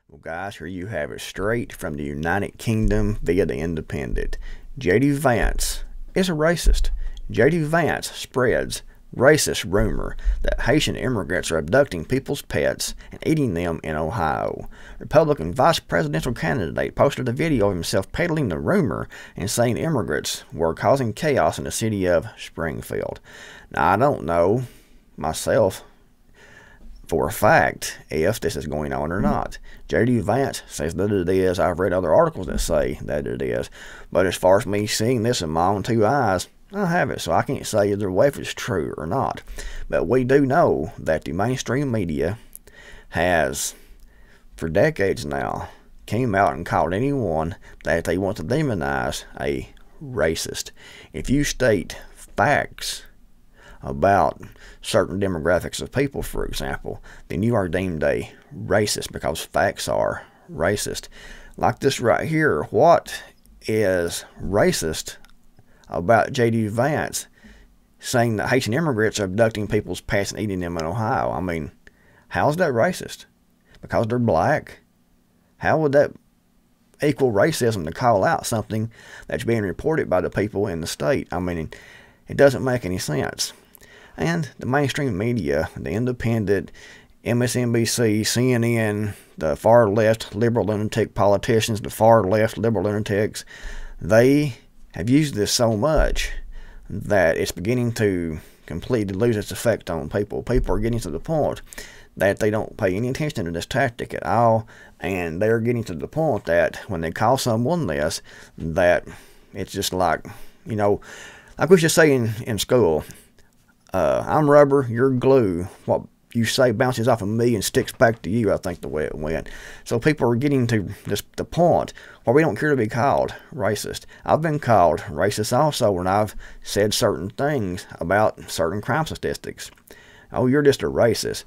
Well, guys, here you have it straight from the United Kingdom via the Independent. J.D. Vance is a racist. J.D. Vance spreads racist rumor that Haitian immigrants are abducting people's pets and eating them in Ohio. Republican vice presidential candidate posted a video of himself peddling the rumor and saying immigrants were causing chaos in the city of Springfield. Now, I don't know myself for a fact if this is going on or not. J.D. Vance says that it is. I've read other articles that say that it is. But as far as me seeing this in my own two eyes, I haven't, so I can't say either way if it's true or not. But we do know that the mainstream media has, for decades now, came out and called anyone that they want to demonize a racist. If you state facts about certain demographics of people, for example, then you are deemed a racist because facts are racist. Like this right here, what is racist about J.D. Vance saying that Haitian immigrants are abducting people's pets and eating them in Ohio? I mean, how's that racist? Because they're black? How would that equal racism to call out something that's being reported by the people in the state? I mean, it doesn't make any sense. And the mainstream media, the Independent, MSNBC, CNN, the far left liberal lunatic politicians, the far left liberal lunatics, they have used this so much that it's beginning to completely lose its effect on people. People are getting to the point that they don't pay any attention to this tactic at all, and they're getting to the point that when they call someone this, that it's just like, you know, like we used to say in school, I'm rubber, you're glue. What you say bounces off of me and sticks back to you, I think the way it went. So people are getting to the point where we don't care to be called racist. I've been called racist also when I've said certain things about certain crime statistics. Oh, you're just a racist.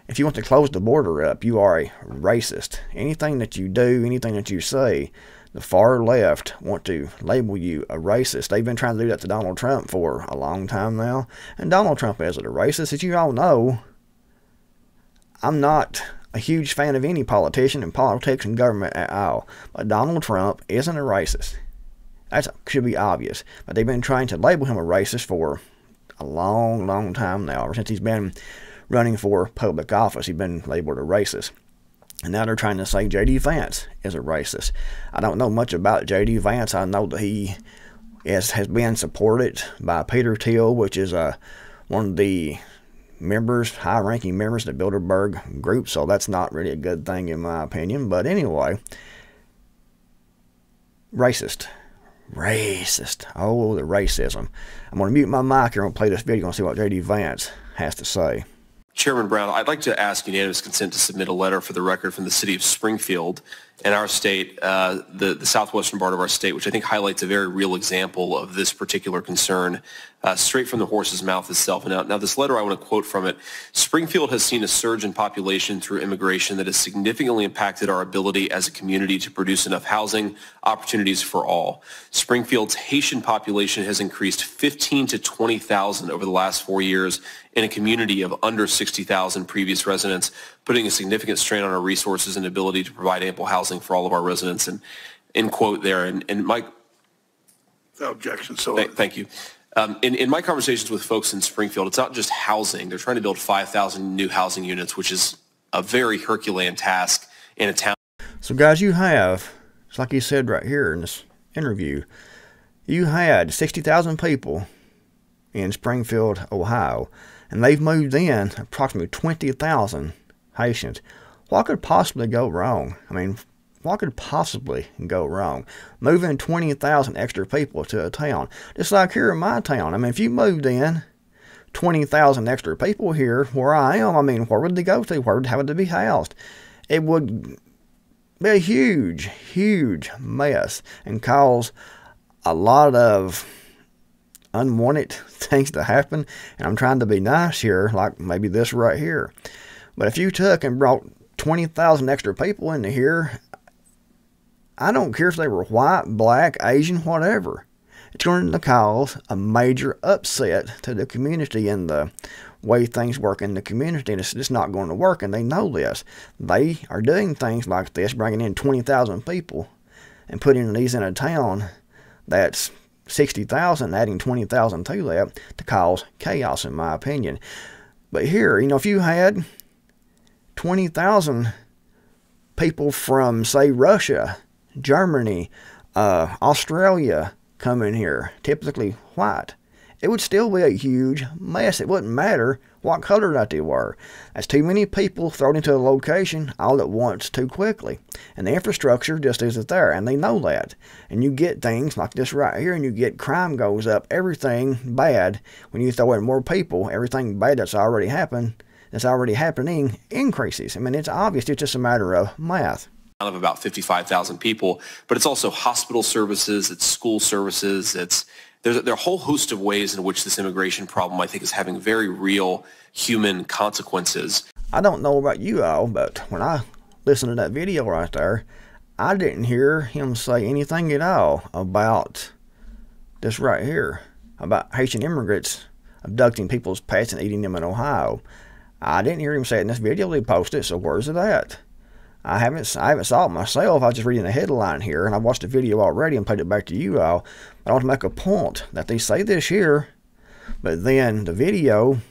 If you want to close the border up, you are a racist. Anything that you do, anything that you say, the far left want to label you a racist. They've been trying to do that to Donald Trump for a long time now. And Donald Trump isn't a racist. As you all know, I'm not a huge fan of any politician in politics and government at all. But Donald Trump isn't a racist. That should be obvious. But they've been trying to label him a racist for a long, long time now. Ever since he's been running for public office, he's been labeled a racist. And now they're trying to say J.D. Vance is a racist. I don't know much about J.D. Vance. I know that he has been supported by Peter Thiel, which is one of the members, high-ranking members of the Bilderberg group, so that's not really a good thing in my opinion. But anyway, racist. Racist. Oh, the racism. I'm going to mute my mic here and play this video and see what J.D. Vance has to say. Chairman Brown, I'd like to ask unanimous consent to submit a letter for the record from the city of Springfield and our state, the southwestern part of our state, which I think highlights a very real example of this particular concern, straight from the horse's mouth itself. Now, this letter, I want to quote from it. Springfield has seen a surge in population through immigration that has significantly impacted our ability as a community to produce enough housing opportunities for all. Springfield's Haitian population has increased 15 to 20,000 over the last 4 years in a community of under 60,000 previous residents, putting a significant strain on our resources and ability to provide ample housing for all of our residents. And end quote there. And Mike, without objection. So thank you. In my conversations with folks in Springfield, it's not just housing. They're trying to build 5,000 new housing units, which is a very Herculean task in a town. So guys, you have, it's like you said right here in this interview, you had 60,000 people in Springfield, Ohio, and they've moved in approximately 20,000 Haitians. What could possibly go wrong? I mean, what could possibly go wrong? Moving 20,000 extra people to a town. Just like here in my town. I mean, if you moved in 20,000 extra people here where I am, I mean, where would they go to? How would they be housed? It would be a huge, huge mess and cause a lot of unwanted things to happen. And I'm trying to be nice here, like maybe this right here. But if you took and brought 20,000 extra people into here, I don't care if they were white, black, Asian, whatever. It's going to cause a major upset to the community and the way things work in the community, and it's just not going to work, and they know this. They are doing things like this, bringing in 20,000 people and putting these in a town that's 60,000, adding 20,000 to that to cause chaos, in my opinion. But here, if you had 20,000 people from, say, Russia, Germany, Australia come in here, typically white, it would still be a huge mess. It wouldn't matter what color that they were. That's too many people thrown into a location all at once too quickly. And the infrastructure just isn't there, and they know that. And you get things like this right here, and you get crime goes up, everything bad. When you throw in more people, everything bad that's already happened, that's already happening, increases. I mean, it's obvious. It's just a matter of math. Of about 55,000 people, but it's also hospital services, it's school services, there are a whole host of ways in which this immigration problem, I think, is having very real human consequences. I don't know about you all, but when I listened to that video right there, I didn't hear him say anything at all about this right here, about Haitian immigrants abducting people's pets and eating them in Ohio. I didn't hear him say it in this video they posted, so where's it at? I haven't saw it myself. I was just reading the headline here, and I watched the video already and played it back to you all. But I want to make a point that they say this here, but then the video,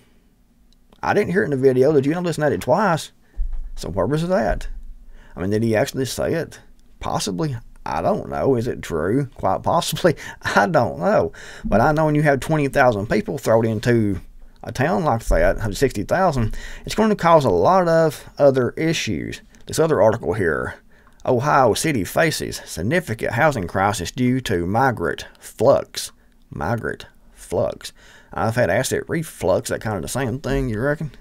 I didn't hear it in the video. Did you not listen to it twice? So where was it at? I mean, did he actually say it? Possibly. I don't know. Is it true? Quite possibly. I don't know. But I know when you have 20,000 people thrown into a town like that, 60,000, it's going to cause a lot of other issues. This other article here, Ohio City faces significant housing crisis due to migrant flux. Migrant flux. I've had asset reflux, that kind of the same thing, you reckon?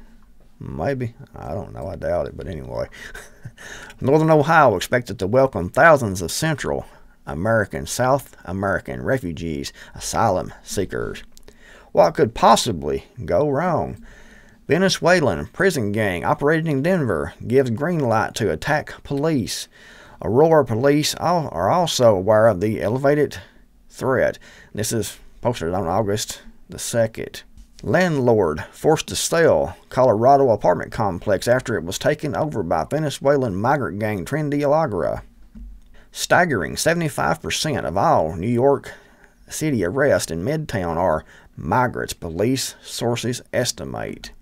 Maybe. I don't know. I doubt it, but anyway. Northern Ohio expected to welcome thousands of Central American, South American refugees, asylum seekers. What could possibly go wrong? Venezuelan prison gang operating in Denver gives green light to attack police. Aurora police are also aware of the elevated threat. This is posted on August the 2nd. Landlord forced to sell Colorado apartment complex after it was taken over by Venezuelan migrant gang Trendy Alagra. Staggering 75% of all New York City arrests in Midtown are migrants, police sources estimate.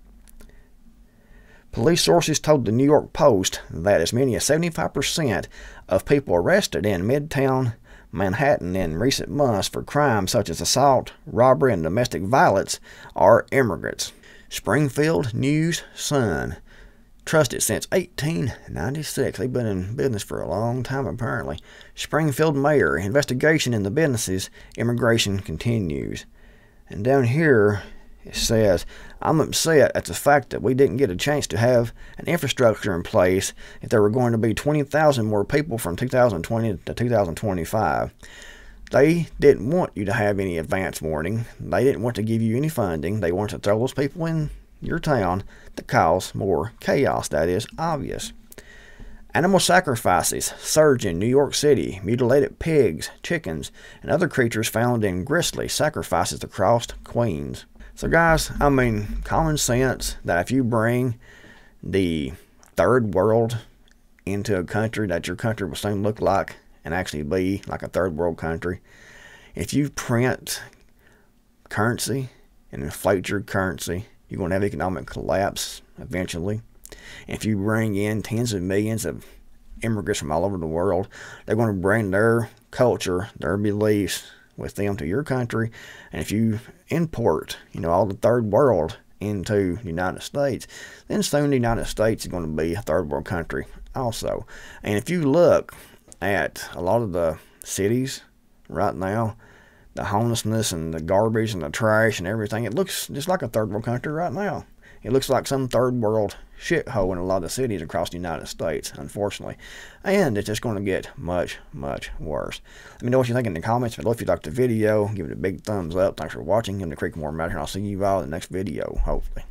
Police sources told the New York Post that as many as 75% of people arrested in Midtown Manhattan in recent months for crimes such as assault, robbery, and domestic violence are immigrants. Springfield News Sun. Trusted since 1896. They've been in business for a long time, apparently. Springfield mayor. Investigation in the businesses. Immigration continues. And down here, it says, I'm upset at the fact that we didn't get a chance to have an infrastructure in place if there were going to be 20,000 more people from 2020 to 2025. They didn't want you to have any advance warning. They didn't want to give you any funding. They wanted to throw those people in your town to cause more chaos. That is obvious. Animal sacrifices surge in New York City. Mutilated pigs, chickens, and other creatures found in grisly sacrifices across Queens. So guys, I mean, common sense that if you bring the third world into a country that your country will soon look like and actually be like a third world country, if you print currency and inflate your currency, you're going to have economic collapse eventually. If you bring in tens of millions of immigrants from all over the world, they're going to bring their culture, their beliefs with them to your country. And if you import, all the third world into the United States, then soon the United States is going to be a third world country also. And if you look at a lot of the cities right now, the homelessness and the garbage and the trash and everything, it looks just like a third world country right now. It looks like some third world shithole in a lot of cities across the United States, unfortunately. And it's just going to get much, much worse. Let me know what you think in the comments. If you liked the video, give it a big thumbs up. Thanks for watching. I'm the Creek More Matter, and I'll see you all in the next video, hopefully.